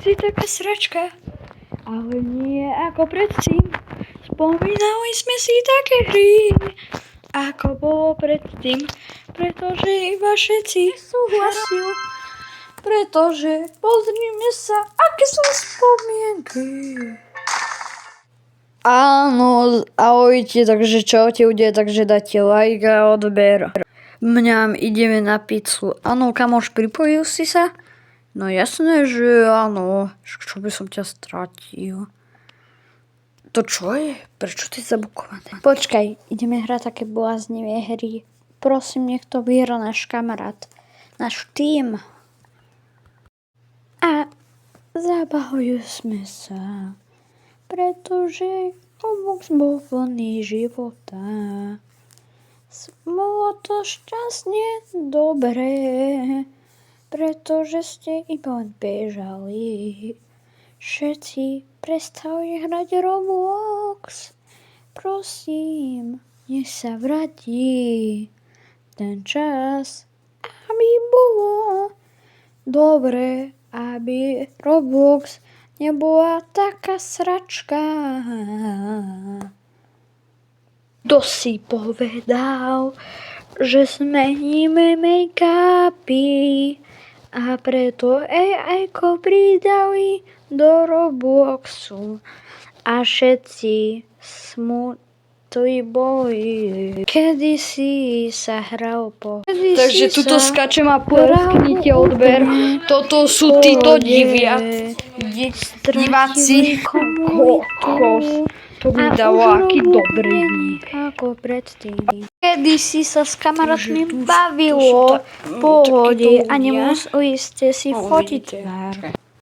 si taká sračka, ale nie ako predtým. Spomínali sme si také hry, ako bolo predtým, pretože iba všetci súhlasil. Pretože pozrime sa, aké sú spomienky. Áno, ahojte, takže čaute ľudia, takže dáte like a odber. Mňam, ideme na pizzu. Áno, kamoš, pripojil si sa? No jasné, že áno. Čo by som ťa stratil? To čo je? Prečo ty zabukované? Počkaj, ideme hrať také bláznivé hry. Prosím, nech to vyhrá náš kamarát. Náš tým. A zabavili sme sa, pretože Roblox bol plný života. Bolo to šťastne dobré, pretože ste iba len bežali. Všetci prestali hrať Roblox. Prosím, nech sa vráti ten čas, aby bolo dobre, aby Roblox nebola taká sračka. Kto si povedal, že zmeníme make-upy a preto AI-ko pridali do Robloxu a všetci smutní boli. Kedysi sa hral po... Takže tuto skačem a porsknite odber. Toto sú títo diváci. Kokos. To mi dalo aký dobrý. Ako predtým. Kedysi sa s kamarátmi bavilo v pohode a nemuseli ste si fotiť tvár.